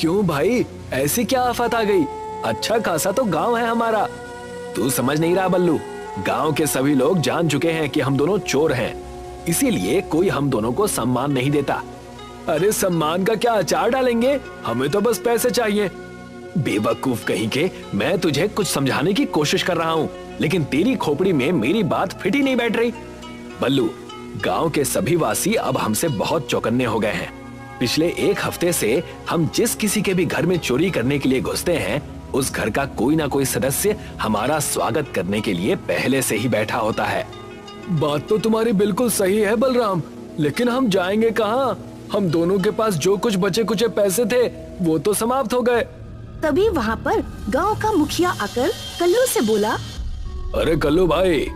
क्यों भाई, ऐसी क्या आफत आ गई? अच्छा खासा तो गांव है हमारा। तू समझ नहीं रहा बल्लू, गांव के सभी लोग जान चुके हैं कि हम दोनों चोर हैं, इसीलिए कोई हम दोनों को सम्मान नहीं देता। अरे सम्मान का क्या अचार डालेंगे, हमें तो बस पैसे चाहिए। बेवकूफ कहीं के, मैं तुझे कुछ समझाने की कोशिश कर रहा हूँ, लेकिन तेरी खोपड़ी में मेरी बात फिट ही नहीं बैठ रही। बल्लू, गांव के सभी वासी अब हमसे बहुत चौकन्ने हो गए हैं। पिछले एक हफ्ते से हम जिस किसी के भी घर में चोरी करने के लिए घुसते हैं, उस घर का कोई ना कोई सदस्य हमारा स्वागत करने के लिए पहले से ही बैठा होता है। बात तो तुम्हारी बिल्कुल सही है बलराम, लेकिन हम जाएंगे कहाँ? हम दोनों के पास जो कुछ बचे कुचे पैसे थे वो तो समाप्त हो गए। तभी वहाँ पर गांव का मुखिया आकर कल्लू से बोला, अरे कल्लू भाई,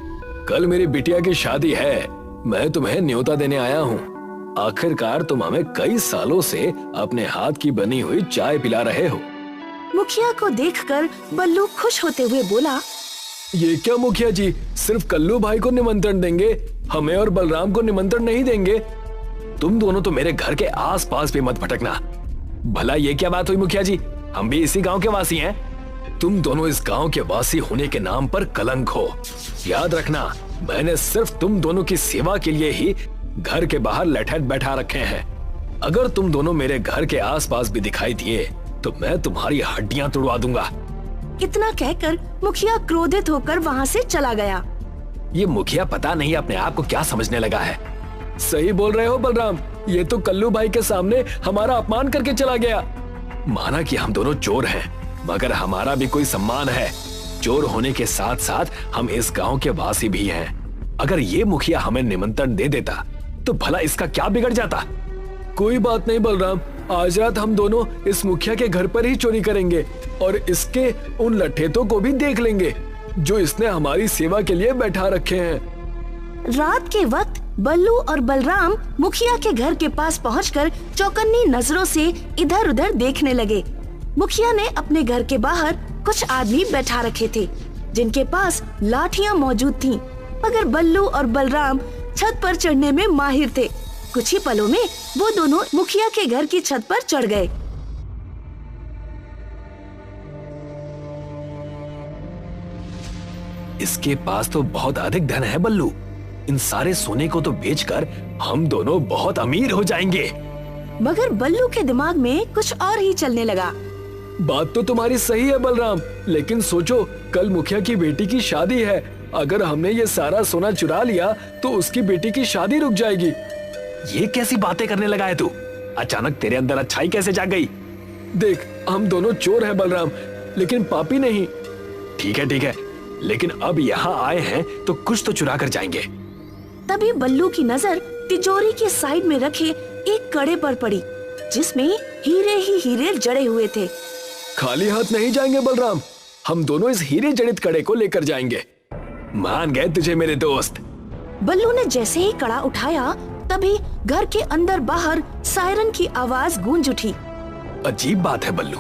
कल मेरी बिटिया की शादी है, मैं तुम्हें न्योता देने आया हूँ। आखिरकार तुम हमें कई सालों से अपने हाथ की बनी हुई चाय पिला रहे हो। मुखिया को देखकर बल्लू खुश होते हुए बोला, ये क्या मुखिया जी, सिर्फ कल्लू भाई को निमंत्रण देंगे, हमें और बलराम को निमंत्रण नहीं देंगे? तुम दोनों तो मेरे घर के आसपास भी मत भटकना। भला ये क्या बात हुई मुखिया जी, हम भी इसी गांव के वासी हैं। तुम दोनों इस गांव के वासी होने के नाम पर कलंक हो। याद रखना, मैंने सिर्फ तुम दोनों की सेवा के लिए ही घर के बाहर लठैत बैठा रखे हैं। अगर तुम दोनों मेरे घर के आसपास भी दिखाई दिए तो मैं तुम्हारी हड्डियां तोड़वा दूंगा। इतना कहकर मुखिया क्रोधित होकर वहाँ से चला गया। ये मुखिया पता नहीं अपने आप को क्या समझने लगा है। सही बोल रहे हो बलराम, ये तो कल्लू भाई के सामने हमारा अपमान करके चला गया। माना कि हम दोनों चोर हैं, मगर हमारा भी कोई सम्मान है। चोर होने के साथ साथ हम इस गांव के वासी भी हैं। अगर ये मुखिया हमें निमंत्रण दे देता तो भला इसका क्या बिगड़ जाता? कोई बात नहीं बलराम, आज रात हम दोनों इस मुखिया के घर पर ही चोरी करेंगे और इसके उन लठेतों को भी देख लेंगे जो इसने हमारी सेवा के लिए बैठा रखे हैं। रात के वक्त बल्लू और बलराम मुखिया के घर के पास पहुंचकर चौकन्नी नजरों से इधर उधर देखने लगे। मुखिया ने अपने घर के बाहर कुछ आदमी बैठा रखे थे जिनके पास लाठियां मौजूद थीं, मगर बल्लू और बलराम छत पर चढ़ने में माहिर थे। कुछ ही पलों में वो दोनों मुखिया के घर की छत पर चढ़ गए। इसके पास तो बहुत अधिक धन है बल्लू, इन सारे सोने को तो बेचकर हम दोनों बहुत अमीर हो जाएंगे। मगर बल्लू के दिमाग में कुछ और ही चलने लगा। बात तो तुम्हारी सही है बलराम, लेकिन सोचो, कल मुखिया की बेटी की शादी है। अगर हमने ये सारा सोना चुरा लिया तो उसकी बेटी की शादी रुक जाएगी। ये कैसी बातें करने लगा है तू? अचानक तेरे अंदर अच्छाई कैसे जाग गई? देख, हम दोनों चोर हैं बलराम, लेकिन पापी नहीं। ठीक है, लेकिन अब यहाँ आए हैं तो कुछ तो चुरा कर जाएंगे। तभी बल्लू की नजर तिजोरी के साइड में रखे एक कड़े पर पड़ी जिसमें हीरे ही हीरे जड़े हुए थे। खाली हाथ नहीं जाएंगे बलराम, हम दोनों इस हीरे जड़ित कड़े को लेकर जाएंगे। मान गए तुझे मेरे दोस्त। बल्लू ने जैसे ही कड़ा उठाया तभी घर के अंदर बाहर सायरन की आवाज गूंज उठी। अजीब बात है बल्लू,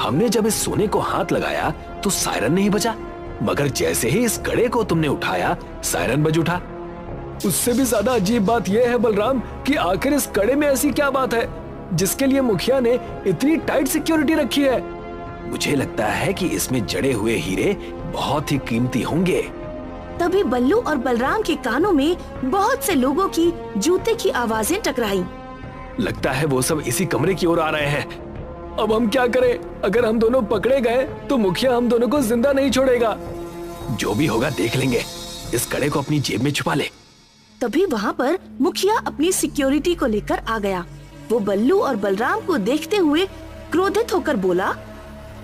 हमने जब इस सोने को हाथ लगाया तो सायरन नहीं बजा, मगर जैसे ही इस कड़े को तुमने उठाया सायरन बज उठा। उससे भी ज्यादा अजीब बात यह है बलराम कि आखिर इस कड़े में ऐसी क्या बात है जिसके लिए मुखिया ने इतनी टाइट सिक्योरिटी रखी है? मुझे लगता है कि इसमें जड़े हुए हीरे बहुत ही कीमती होंगे। तभी बल्लू और बलराम के कानों में बहुत से लोगों की जूते की आवाजें टकराई। लगता है वो सब इसी कमरे की ओर आ रहे हैं। अब हम क्या करें? अगर हम दोनों पकड़े गए तो मुखिया हम दोनों को जिंदा नहीं छोड़ेगा। जो भी होगा देख लेंगे, इस कड़े को अपनी जेब में छुपा ले। तभी वहाँ पर मुखिया अपनी सिक्योरिटी को लेकर आ गया। वो बल्लू और बलराम को देखते हुए क्रोधित होकर बोला,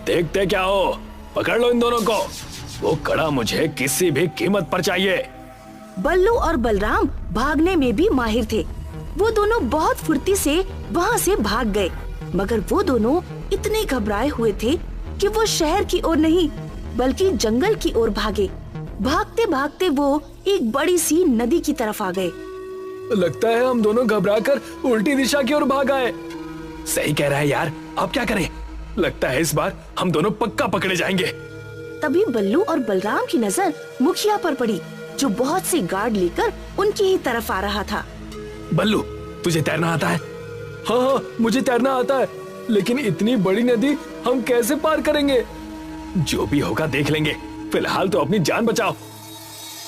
देखते क्या हो, पकड़ लो इन दोनों को, वो कड़ा मुझे किसी भी कीमत पर चाहिए। बल्लू और बलराम भागने में भी माहिर थे। वो दोनों बहुत फुर्ती से वहाँ से भाग गए, मगर वो दोनों इतने घबराए हुए थे कि वो शहर की ओर नहीं बल्कि जंगल की ओर भागे। भागते भागते वो एक बड़ी सी नदी की तरफ आ गए। लगता है हम दोनों घबराकर उल्टी दिशा की ओर भाग आए। सही कह रहा है यार, अब क्या करें? लगता है इस बार हम दोनों पक्का पकड़े जाएंगे। तभी बल्लू और बलराम की नजर मुखिया पर पड़ी जो बहुत से गार्ड लेकर उनकी ही तरफ आ रहा था। बल्लू, तुझे तैरना आता है? हाँ, मुझे तैरना आता है। लेकिन इतनी बड़ी नदी हम कैसे पार करेंगे? जो भी होगा देख लेंगे, फिलहाल तो अपनी जान बचाओ।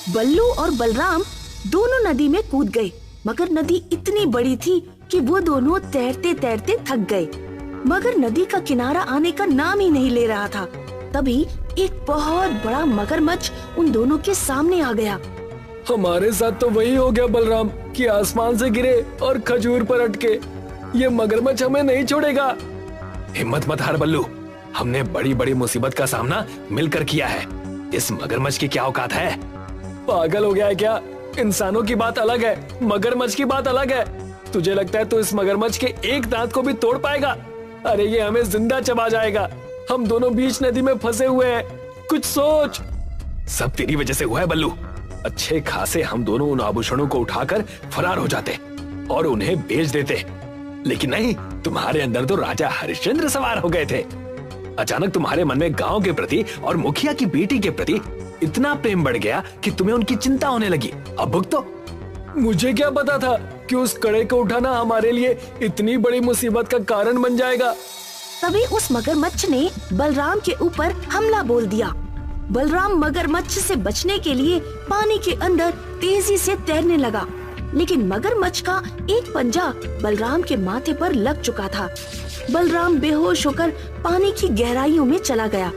बल्लू और बलराम दोनों नदी में कूद गए, मगर नदी इतनी बड़ी थी कि वो दोनों तैरते तैरते थक गए, मगर नदी का किनारा आने का नाम ही नहीं ले रहा था। तभी एक बहुत बड़ा मगरमच्छ उन दोनों के सामने आ गया। हमारे साथ तो वही हो गया बलराम कि आसमान से गिरे और खजूर पर अटके। ये मगरमच्छ हमें नहीं छोड़ेगा। हिम्मत मत हार बल्लू, हमने बड़ी बड़ी मुसीबत का सामना मिलकर किया है। इस मगरमच्छ की क्या औकात है? पागल हो गया है क्या? इंसानों की बात अलग है, मगरमच्छ की बात अलग है। तुझे लगता है तो इस मगरमच्छ के एक दांत को भी तोड़ पाएगा? अरे ये हमें जिंदा चबा जाएगा। हम दोनों बीच नदी में फंसे हुए हैं, कुछ सोच। सब तेरी वजह से हुआ है बल्लू। अच्छे खासे हम दोनों उन आभूषणों को उठाकर फरार हो जाते और उन्हें बेच देते, लेकिन नहीं, तुम्हारे अंदर तो राजा हरिश्चंद्र सवार हो गए थे। अचानक तुम्हारे मन में गांव के प्रति और मुखिया की बेटी के प्रति इतना प्रेम बढ़ गया कि तुम्हें उनकी चिंता होने लगी। अब भुगतो। मुझे क्या पता था कि उस कड़े को उठाना हमारे लिए इतनी बड़ी मुसीबत का कारण बन जाएगा। तभी उस मगरमच्छ ने बलराम के ऊपर हमला बोल दिया। बलराम मगरमच्छ से बचने के लिए पानी के अंदर तेजी से तैरने लगा, लेकिन मगरमच्छ का एक पंजा बलराम के माथे पर लग चुका था। बलराम बेहोश होकर पानी की गहराइयों में चला गया